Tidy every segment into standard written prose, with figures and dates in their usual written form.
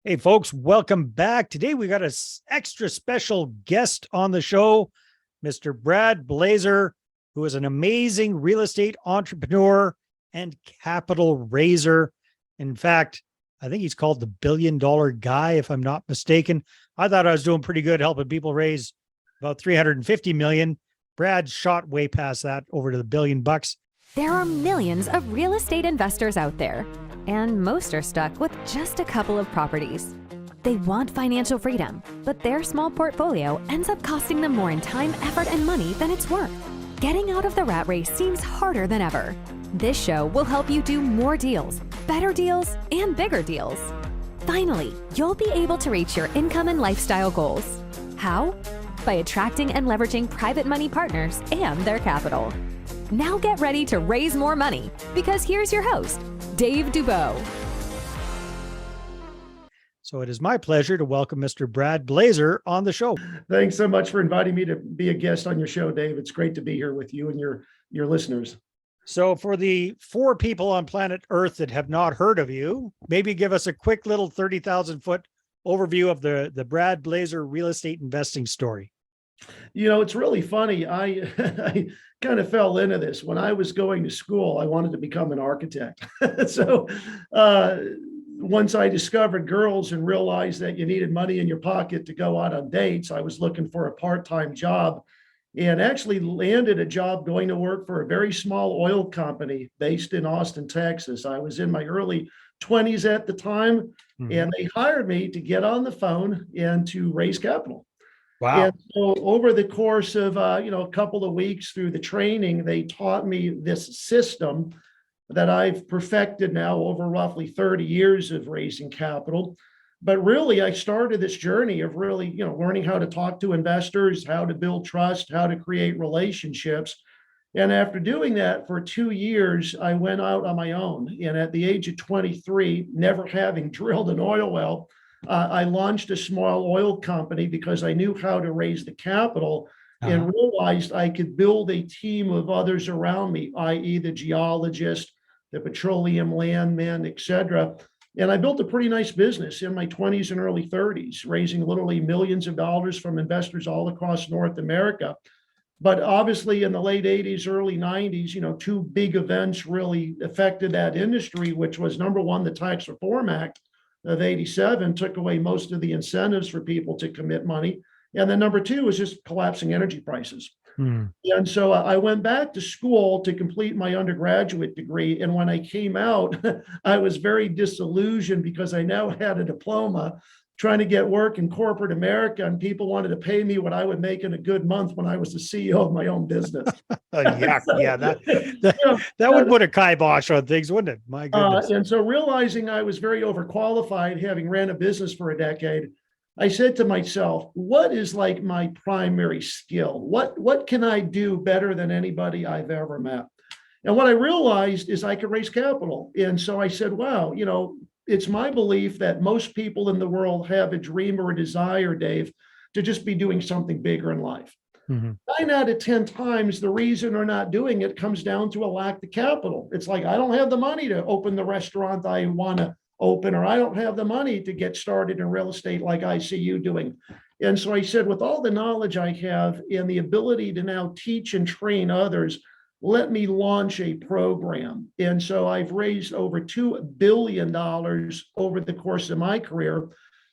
Hey, folks, welcome back. Today we got an extra special guest on the show, Mr. Brad Blazar, who is an amazing real estate entrepreneur and capital raiser. In fact, I think he's called the $1 billion guy, if I'm not mistaken. I thought I was doing pretty good helping people raise about 350 million. Brad shot way past that over to the $1 billion. There are millions of real estate investors out there, and most are stuck with just a couple of properties. They want financial freedom, but their small portfolio ends up costing them more in time, effort, and money than it's worth. Getting out of the rat race seems harder than ever. This show will help you do more deals, better deals, and bigger deals. Finally, you'll be able to reach your income and lifestyle goals. How? By attracting and leveraging private money partners and their capital. Now get ready to raise more money, because here's your host, Dave Dubeau. So it is my pleasure to welcome Mr. Brad Blazar on the show. Thanks so much for inviting me to be a guest on your show, Dave. It's great to be here with you and your listeners. So for the 4 people on planet Earth that have not heard of you, maybe give us a quick little 30,000 foot overview of the Brad Blazar real estate investing story. You know, it's really funny. I kind of fell into this. When I was going to school, I wanted to become an architect. So once I discovered girls and realized that you needed money in your pocket to go out on dates, I was looking for a part-time job and actually landed a job going to work for a very small oil company based in Austin, Texas. I was in my early 20s at the time, and they hired me to get on the phone and to raise capital. Wow. And so over the course of a couple of weeks through the training, they taught me this system that I've perfected now over roughly 30 years of raising capital. But really, I started this journey of really, learning how to talk to investors, how to build trust, how to create relationships. And after doing that for 2 years, I went out on my own. And at the age of 23, never having drilled an oil well, I launched a small oil company because I knew how to raise the capital and realized I could build a team of others around me, i.e. the geologist, the petroleum landman, et cetera. And I built a pretty nice business in my 20s and early 30s, raising literally millions of dollars from investors all across North America. But obviously in the late 80s, early 90s, 2 big events really affected that industry, which was number one, the Tax Reform Act of 87 took away most of the incentives for people to commit money. And then number 2 was just collapsing energy prices. And so I went back to school to complete my undergraduate degree. And when I came out, I was very disillusioned because I now had a diploma trying to get work in corporate America, and people wanted to pay me what I would make in a good month when I was the CEO of my own business. That would put a kibosh on things, wouldn't it? My goodness. And so realizing I was very overqualified, having ran a business for a decade, I said to myself, what is like my primary skill? What can I do better than anybody I've ever met? And what I realized is I could raise capital. And so I said, wow, it's my belief that most people in the world have a dream or a desire, Dave, to just be doing something bigger in life. 9 out of 10 times, the reason they're not doing it comes down to a lack of capital. It's like, I don't have the money to open the restaurant I want to open, or I don't have the money to get started in real estate like I see you doing. And so I said, with all the knowledge I have and the ability to now teach and train others, let me launch a program. And so I've raised over $2 billion over the course of my career,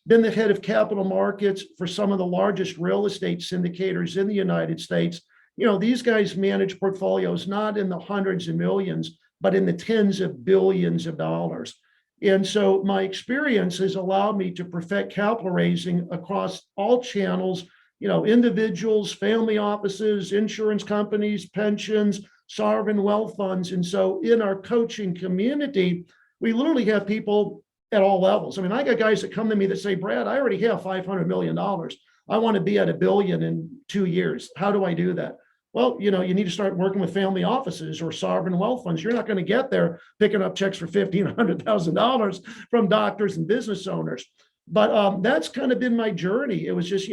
been the head of capital markets for some of the largest real estate syndicators in the United States. These guys manage portfolios not in the hundreds of millions, but in the tens of billions of dollars. And so my experience has allowed me to perfect capital raising across all channels, individuals, family offices, insurance companies, pensions, sovereign wealth funds. And so in our coaching community, we literally have people at all levels. I mean, I got guys that come to me that say, Brad, I already have $500 million. I want to be at $1 billion in 2 years. How do I do that? Well, you need to start working with family offices or sovereign wealth funds. You're not going to get there picking up checks for $1,500, $100,000 from doctors and business owners. But that's kind of been my journey. It was just,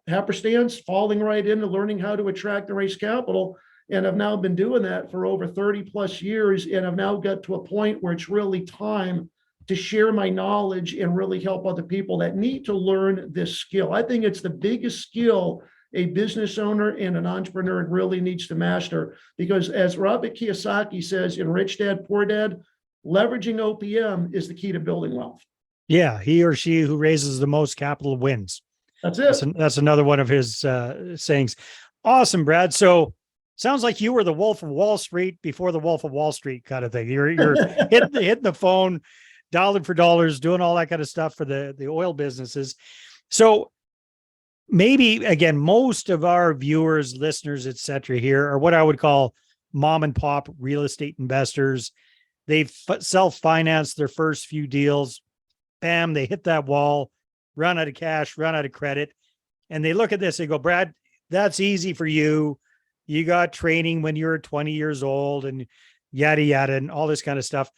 happenstance, falling right into learning how to attract and raise capital. And I've now been doing that for over 30 plus years. And I've now got to a point where it's really time to share my knowledge and really help other people that need to learn this skill. I think it's the biggest skill a business owner and an entrepreneur really needs to master, because as Robert Kiyosaki says in Rich Dad, Poor Dad, leveraging OPM is the key to building wealth. Yeah, he or she who raises the most capital wins. That's it. That's another one of his sayings. Awesome, Brad. So sounds like you were the Wolf of Wall Street before the Wolf of Wall Street kind of thing. You're hitting the phone, dialing for dollars, doing all that kind of stuff for the oil businesses. So maybe again, most of our viewers, listeners, etc., here are what I would call mom and pop real estate investors. They've self-financed their first few deals. Bam, they hit that wall, run out of cash, run out of credit. And they look at this, they go, Brad, that's easy for you. You got training when you were 20 years old and yada, yada, and all this kind of stuff.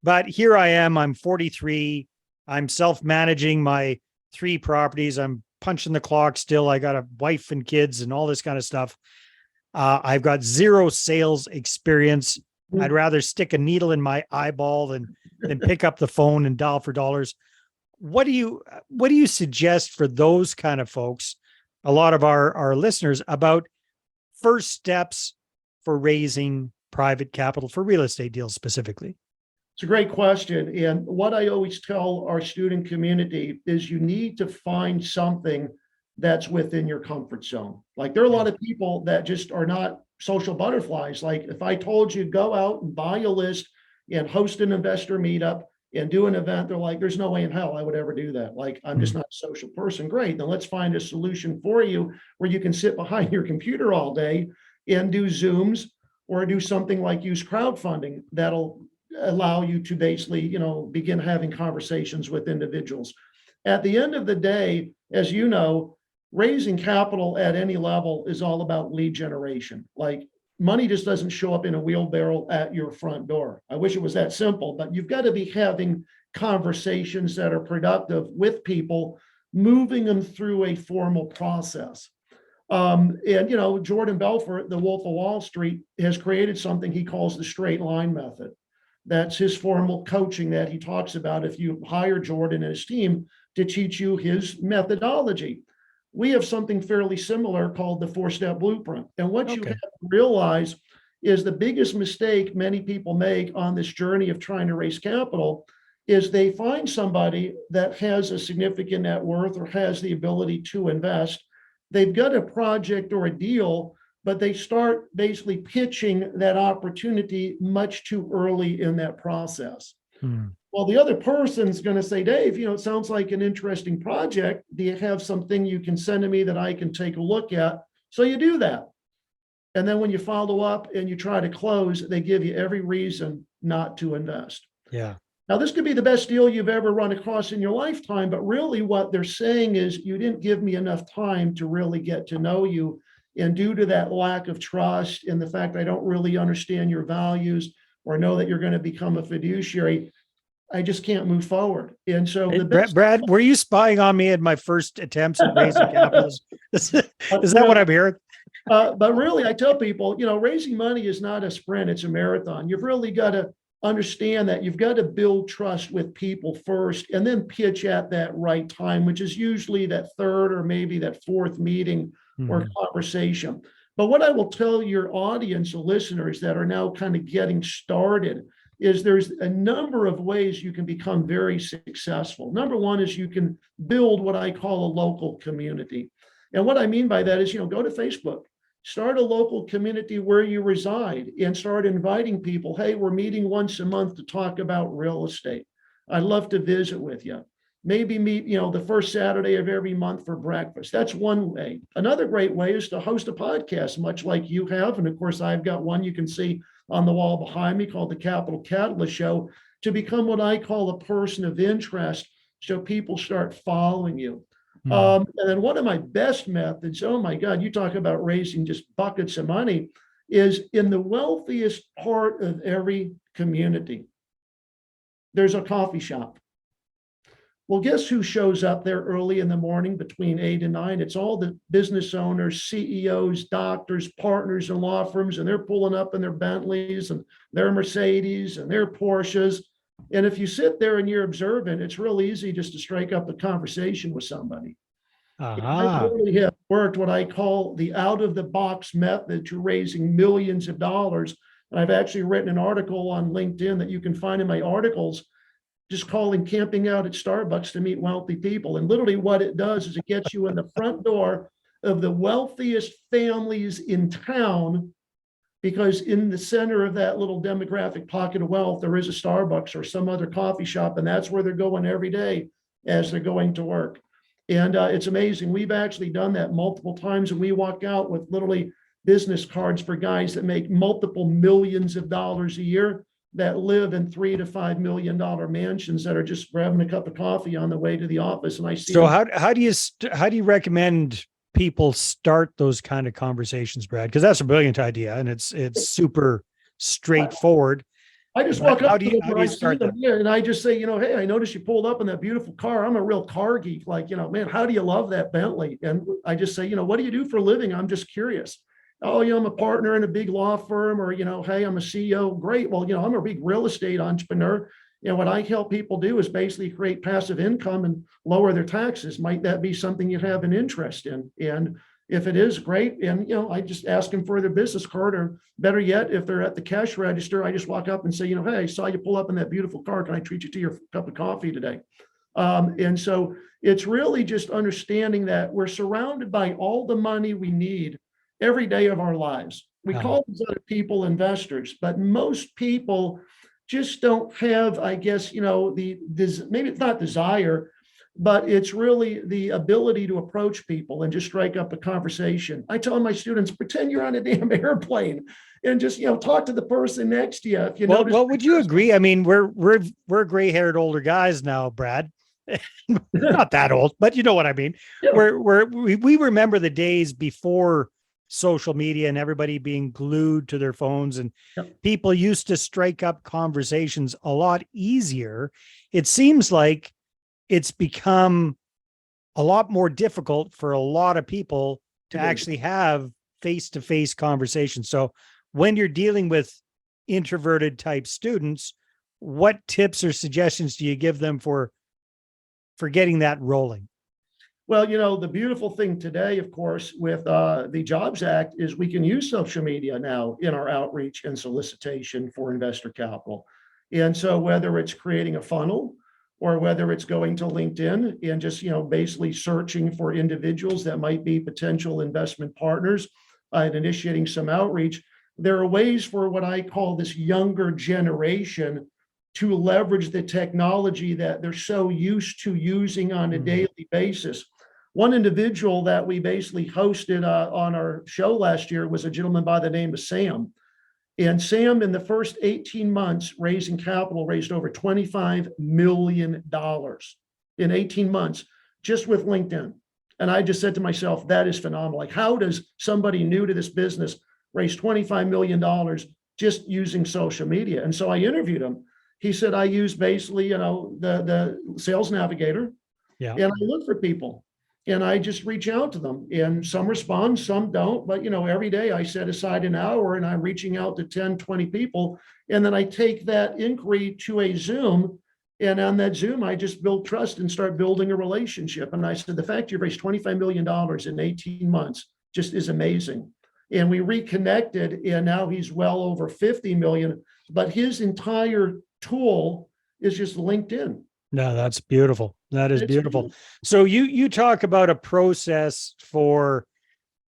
But here I am, I'm 43. I'm self-managing my 3 properties. I'm punching the clock still. I got a wife and kids and all this kind of stuff. I've got 0 sales experience. I'd rather stick a needle in my eyeball than pick up the phone and dial for dollars. What do you suggest for those kind of folks, a lot of our listeners, about first steps for raising private capital for real estate deals specifically? It's a great question. And what I always tell our student community is you need to find something that's within your comfort zone. Like there are a lot of people that just are not social butterflies. Like if I told you go out and buy a list and host an investor meetup and do an event, they're like, there's no way in hell I would ever do that. Like, I'm just not a social person. Great. Then let's find a solution for you where you can sit behind your computer all day and do Zooms or do something like use crowdfunding that'll allow you to basically, begin having conversations with individuals. At the end of the day, as you know, raising capital at any level is all about lead generation. Like money just doesn't show up in a wheelbarrow at your front door. I wish it was that simple, but you've got to be having conversations that are productive with people, moving them through a formal process. Jordan Belfort, the Wolf of Wall Street, has created something he calls the straight line method. That's his formal coaching that he talks about if you hire Jordan and his team to teach you his methodology. We have something fairly similar called the 4-step blueprint. And what you have to realize is the biggest mistake many people make on this journey of trying to raise capital is they find somebody that has a significant net worth or has the ability to invest. They've got a project or a deal, but they start basically pitching that opportunity much too early in that process. Well, the other person's going to say, Dave, it sounds like an interesting project. Do you have something you can send to me that I can take a look at? So you do that. And then when you follow up and you try to close, they give you every reason not to invest. Yeah. Now, this could be the best deal you've ever run across in your lifetime, but really what they're saying is you didn't give me enough time to really get to know you. And due to that lack of trust and the fact I don't really understand your values or know that you're going to become a fiduciary, I just can't move forward. And so Brad, were you spying on me at my first attempts at raising capital? Is that what I'm hearing? But really, I tell people, raising money is not a sprint, it's a marathon. You've really got to understand that you've got to build trust with people first and then pitch at that right time, which is usually that third or maybe that fourth meeting or conversation. But what I will tell your audience, the listeners that are now kind of getting started, is there's a number of ways you can become very successful. Number one is you can build what I call a local community. And what I mean by that is, go to Facebook, start a local community where you reside and start inviting people. Hey, we're meeting once a month to talk about real estate. I'd love to visit with you. Maybe meet, the first Saturday of every month for breakfast. That's one way. Another great way is to host a podcast, much like you have. And of course, I've got one you can see on the wall behind me called the Capital Catalyst Show, to become what I call a person of interest so people start following you. And then one of my best methods, oh my God, you talk about raising just buckets of money, is in the wealthiest part of every community, there's a coffee shop. Well, guess who shows up there early in the morning between 8 and 9? It's all the business owners, CEOs, doctors, partners, and law firms, and they're pulling up in their Bentleys and their Mercedes and their Porsches. And if you sit there and you're observant, it's real easy just to strike up a conversation with somebody. I literally have worked what I call the out of the box method to raising millions of dollars. And I've actually written an article on LinkedIn that you can find in my articles, just calling camping out at Starbucks to meet wealthy people. And literally what it does is it gets you in the front door of the wealthiest families in town, because in the center of that little demographic pocket of wealth, there is a Starbucks or some other coffee shop, and that's where they're going every day as they're going to work. And it's amazing. We've actually done that multiple times, and we walk out with literally business cards for guys that make multiple millions of dollars a year, that live in $3 to $5 million mansions, that are just grabbing a cup of coffee on the way to the office. And I see. So how do you recommend people start those kind of conversations, Brad? Because that's a brilliant idea, and it's super straightforward. I just walk up to them how do and I you see start them here, and I just say, hey, I noticed you pulled up in that beautiful car. I'm a real car geek. Like, man, how do you love that Bentley? And I just say, what do you do for a living? I'm just curious. Oh, I'm a partner in a big law firm, or, hey, I'm a CEO. Great. Well, I'm a big real estate entrepreneur. What I help people do is basically create passive income and lower their taxes. Might that be something you have an interest in? And if it is, great. And, I just ask them for their business card, or better yet, if they're at the cash register, I just walk up and say, hey, I saw you pull up in that beautiful car. Can I treat you to your cup of coffee today? And so it's really just understanding that we're surrounded by all the money we need every day of our lives. We call these other people investors, but most people just don't have, I guess, maybe it's not desire, but it's really the ability to approach people and just strike up a conversation. I tell my students, pretend you're on a damn airplane and just, talk to the person next to you. If you notice. Well, would you agree? I mean, we're gray-haired older guys now, Brad. Not that old, but you know what I mean. Yeah. We remember the days before social media and everybody being glued to their phones, and people used to strike up conversations a lot easier. It seems like it's become a lot more difficult for a lot of people to actually have face-to-face conversations. So when you're dealing with introverted type students, what tips or suggestions do you give them for getting that rolling? Well, the beautiful thing today, of course, with the Jobs Act is we can use social media now in our outreach and solicitation for investor capital. And so whether it's creating a funnel, or whether it's going to LinkedIn and just, basically searching for individuals that might be potential investment partners and initiating some outreach, there are ways for what I call this younger generation to leverage the technology that they're so used to using on a daily basis. One individual that we basically hosted on our show last year was a gentleman by the name of Sam. And Sam, in the first 18 months, raising capital, raised over $25 million in 18 months, just with LinkedIn. And I just said to myself, that is phenomenal. Like, how does somebody new to this business raise $25 million just using social media? And so I interviewed him. He said, I use basically, the Sales Navigator, and I look for people. And I just reach out to them, and some respond, some don't. But, every day I set aside an hour and I'm reaching out to 10, 20 people. And then I take that inquiry to a Zoom. And on that Zoom, I just build trust and start building a relationship. And I said, the fact you raised $25 million in 18 months just is amazing. And we reconnected, and now he's well over 50 million. But his entire tool is just LinkedIn. No, that's beautiful. That is beautiful. So you talk about a process for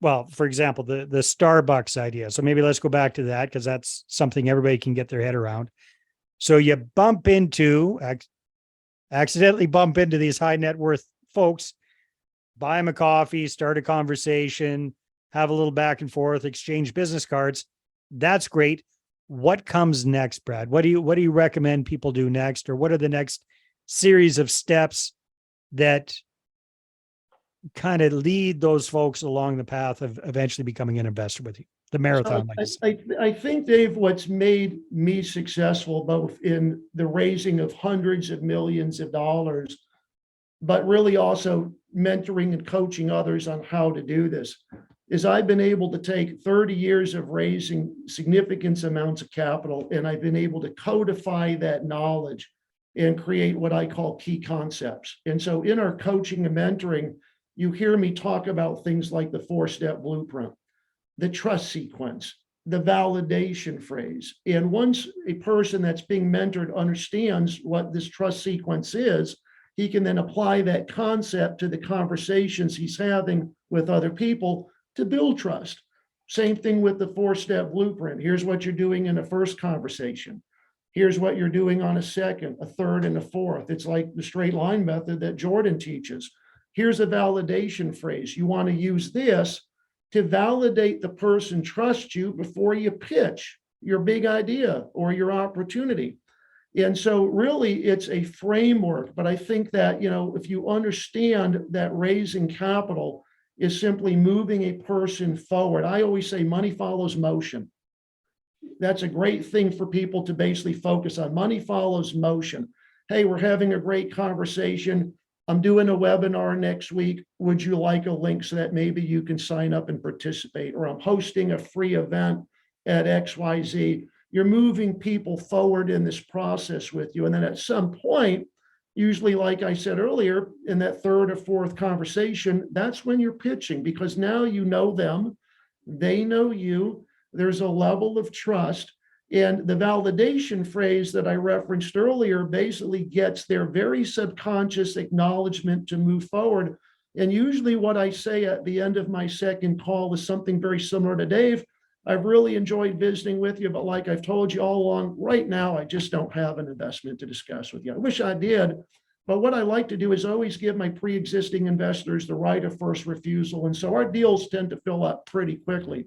example, the Starbucks idea. So maybe let's go back to that, because that's something everybody can get their head around. So you accidentally bump into these high net worth folks, buy them a coffee, start a conversation, have a little back and forth, exchange business cards. That's great. What comes next, Brad? What do you recommend people do next, or what are the next series of steps that kind of lead those folks along the path of eventually becoming an investor with you? The marathon. I think, Dave, what's made me successful, both in the raising of hundreds of millions of dollars, but really also mentoring and coaching others on how to do this, is I've been able to take 30 years of raising significant amounts of capital, and I've been able to codify that knowledge and create what I call key concepts. And so in our coaching and mentoring, you hear me talk about things like the 4-step blueprint, the trust sequence, the validation phrase. And once a person that's being mentored understands what this trust sequence is, he can then apply that concept to the conversations he's having with other people to build trust. Same thing with the 4-step blueprint. Here's what you're doing in a first conversation. Here's what you're doing on a second, a third, and a fourth. It's like the straight line method that Jordan teaches. Here's a validation phrase. You want to use this to validate the person trusts you before you pitch your big idea or your opportunity. And so really it's a framework, but I think that, if you understand that raising capital is simply moving a person forward. I always say money follows motion. That's a great thing for people to basically focus on. Money follows motion. Hey, we're having a great conversation. I'm doing a webinar next week. Would you like a link so that maybe you can sign up and participate? Or I'm hosting a free event at XYZ. You're moving people forward in this process with you. And then at some point, usually, like I said earlier, in that third or fourth conversation, that's when you're pitching, because now you know them, they know you, there's a level of trust. And the validation phrase that I referenced earlier basically gets their very subconscious acknowledgement to move forward. And usually what I say at the end of my second call is something very similar to Dave. I've really enjoyed visiting with you, but like I've told you all along, right now, I just don't have an investment to discuss with you. I wish I did, but what I like to do is always give my pre-existing investors the right of first refusal. And so our deals tend to fill up pretty quickly.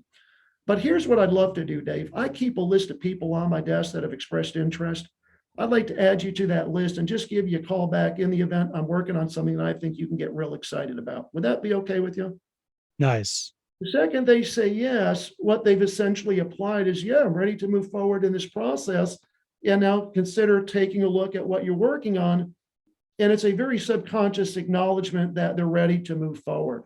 But here's what I'd love to do, Dave. I keep a list of people on my desk that have expressed interest. I'd like to add you to that list and just give you a call back in the event I'm working on something that I think you can get real excited about. Would that be okay with you? Nice. The second they say yes, what they've essentially applied is, yeah, I'm ready to move forward in this process. And now consider taking a look at what you're working on. And it's a very subconscious acknowledgement that they're ready to move forward.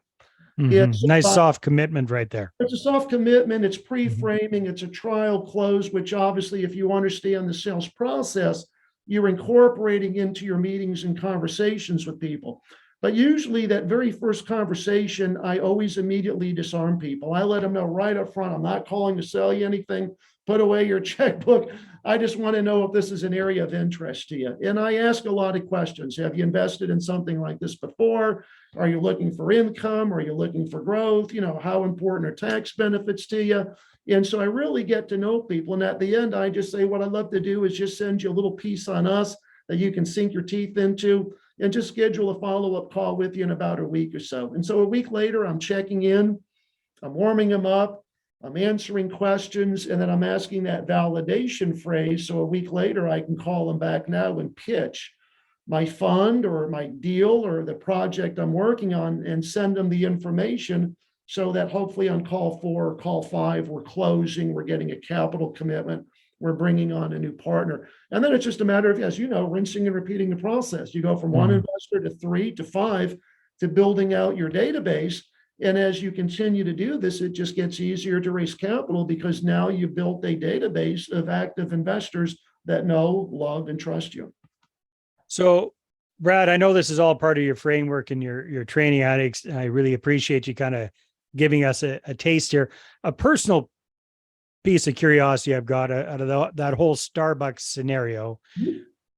It's nice soft commitment right there. It's a soft commitment. It's pre-framing. It's a trial close, which obviously, if you understand the sales process, you're incorporating into your meetings and conversations with people. But usually that very first conversation, I always immediately disarm people. I let them know right up front, I'm not calling to sell you anything. Put away your checkbook. I just want to know if this is an area of interest to you. And I ask a lot of questions. Have you invested in something like this before? Are you looking for income? Are you looking for growth? How important are tax benefits to you? And so I really get to know people. And at the end, I just say, what I'd love to do is just send you a little piece on us that you can sink your teeth into, and just schedule a follow-up call with you in about a week or so. And so a week later, I'm checking in, I'm warming them up, I'm answering questions, and then I'm asking that validation phrase. So a week later, I can call them back now and pitch my fund or my deal or the project I'm working on and send them the information so that hopefully on call 4 or call 5, we're closing, we're getting a capital commitment, we're bringing on a new partner. And then it's just a matter of, as you know, rinsing and repeating the process. You go from one investor to 3 to 5 to building out your database. And as you continue to do this, it just gets easier to raise capital because now you've built a database of active investors that know, love, and trust you. So, Brad, I know this is all part of your framework and your training. I really appreciate you kind of giving us a taste here. A personal piece of curiosity I've got out of that whole Starbucks scenario.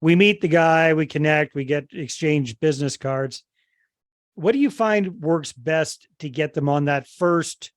We meet the guy, we connect, we exchange business cards. What do you find works best to get them on that first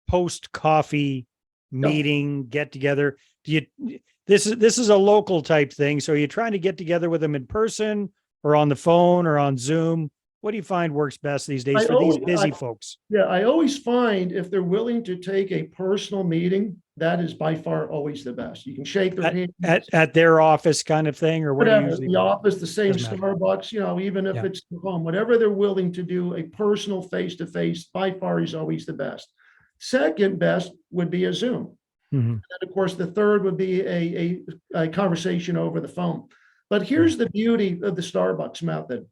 post coffee meeting, get together? This is a local type thing. So are you trying to get together with them in person or on the phone or on Zoom? What do you find works best these days for these busy folks? Yeah, I always find if they're willing to take a personal meeting, that is by far always the best. You can shake their hand at their office kind of thing, or whatever, the office, the same Starbucks, even if it's home, whatever they're willing to do, a personal face-to-face by far is always the best. Second best would be a Zoom. And of course, the third would be a conversation over the phone. But here's the beauty of the Starbucks method.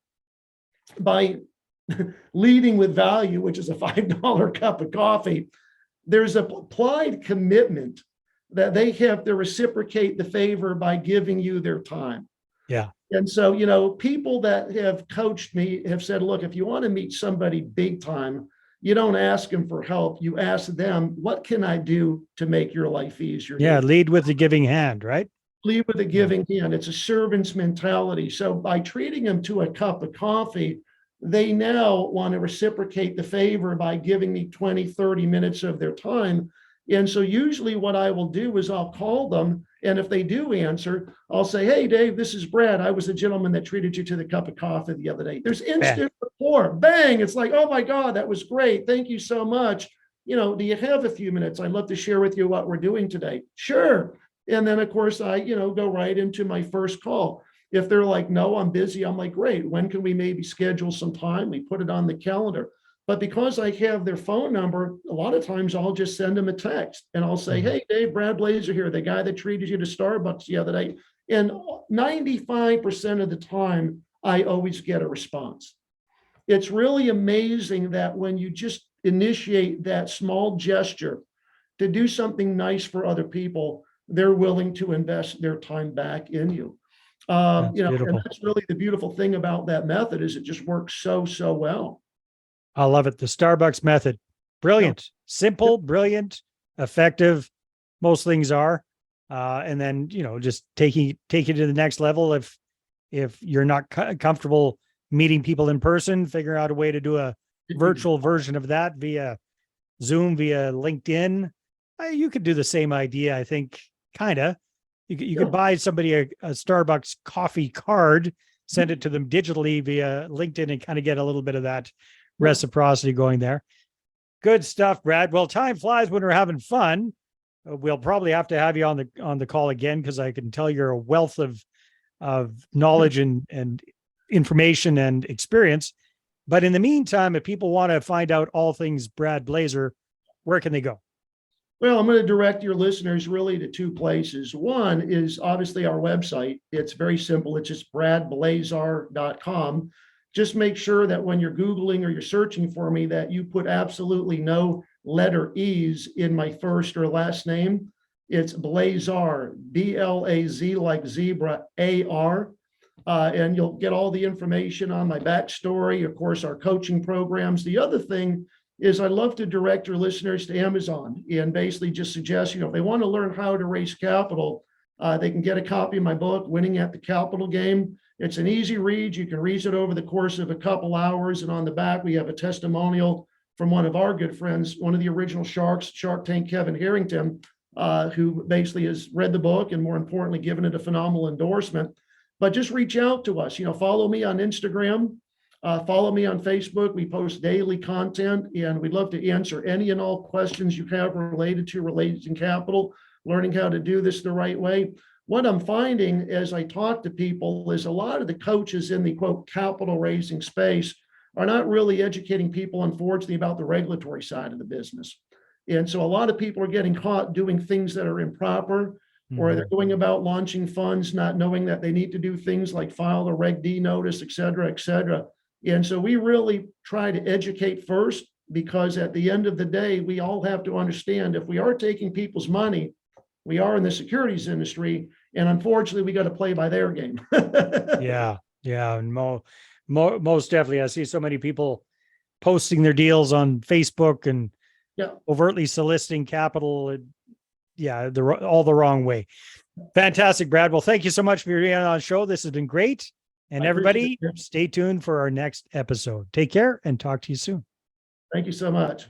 By leading with value, which is a $5 cup of coffee, there's a applied commitment that they have to reciprocate the favor by giving you their time. Yeah. And so, people that have coached me have said, look, if you want to meet somebody big time, you don't ask them for help. You ask them, what can I do to make your life easier? Yeah, lead with the giving hand, right? Lead with a giving hand. It's a servant's mentality. So by treating them to a cup of coffee, they now want to reciprocate the favor by giving me 20, 30 minutes of their time. And so usually what I will do is I'll call them. And if they do answer, I'll say, hey, Dave, this is Brad. I was the gentleman that treated you to the cup of coffee the other day. There's instant rapport. Bang. It's like, oh my God, that was great. Thank you so much. Do you have a few minutes? I'd love to share with you what we're doing today. Sure. And then of course I, go right into my first call. If they're like, no, I'm busy, I'm like, great. When can we maybe schedule some time? We put it on the calendar. But because I have their phone number, a lot of times I'll just send them a text and I'll say, hey, Dave, Brad Blazar here, the guy that treated you to Starbucks the other day. And 95% of the time, I always get a response. It's really amazing that when you just initiate that small gesture to do something nice for other people, they're willing to invest their time back in you. And that's really the beautiful thing about that method is it just works so, so well. I love it. The Starbucks method. Brilliant, simple, brilliant, effective. Most things are. And then, just take it to the next level. If you're not comfortable meeting people in person, figure out a way to do a virtual version of that via Zoom, via LinkedIn. You could do the same idea, I think, kind of. You could buy somebody a Starbucks coffee card, send it to them digitally via LinkedIn and kind of get a little bit of that reciprocity going there. Good stuff, Brad. Well, time flies when we're having fun. We'll probably have to have you on the call again because I can tell you're a wealth of knowledge and information and experience. But in the meantime, if people want to find out all things Brad Blazar, where can they go? Well, I'm going to direct your listeners really to two places. One is obviously our website. It's very simple. It's just bradblazar.com. Just make sure that when you're Googling or you're searching for me, that you put absolutely no letter E's in my first or last name. It's Blazar, B-L-A-Z like zebra, A-R. And you'll get all the information on my backstory, of course, our coaching programs. The other thing is I'd love to direct your listeners to Amazon and basically just suggest, if they want to learn how to raise capital, they can get a copy of my book, Winning at the Capital Game. It's an easy read. You can read it over the course of a couple hours. And on the back, we have a testimonial from one of our good friends, one of the original Shark Tank, Kevin Harrington, who basically has read the book and more importantly, given it a phenomenal endorsement. But just reach out to us, follow me on Instagram, follow me on Facebook. We post daily content and we'd love to answer any and all questions you have related to raising capital, learning how to do this the right way. What I'm finding as I talk to people is a lot of the coaches in the quote capital raising space are not really educating people, unfortunately, about the regulatory side of the business. And so a lot of people are getting caught doing things that are improper, or they're going about launching funds, not knowing that they need to do things like file a Reg D notice, et cetera, et cetera. And so we really try to educate first, because at the end of the day, we all have to understand if we are taking people's money, we are in the securities industry, and unfortunately, we got to play by their game. Yeah. And most definitely, I see so many people posting their deals on Facebook and overtly soliciting capital. All the wrong way. Fantastic, Brad. Well, thank you so much for being on the show. This has been great. And everybody, stay tuned for our next episode. Take care and talk to you soon. Thank you so much.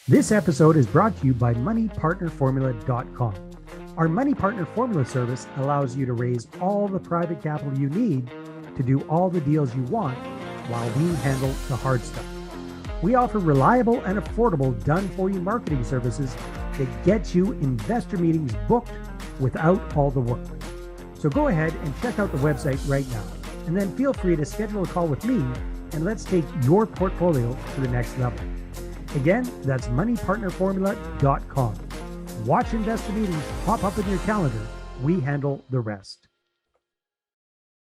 This episode is brought to you by MoneyPartnerFormula.com. Our Money Partner Formula service allows you to raise all the private capital you need to do all the deals you want while we handle the hard stuff. We offer reliable and affordable done-for-you marketing services that get you investor meetings booked without all the work. So go ahead and check out the website right now, and then feel free to schedule a call with me, and let's take your portfolio to the next level. Again, that's MoneyPartnerFormula.com. Watch investor meetings pop up in your calendar. We handle the rest.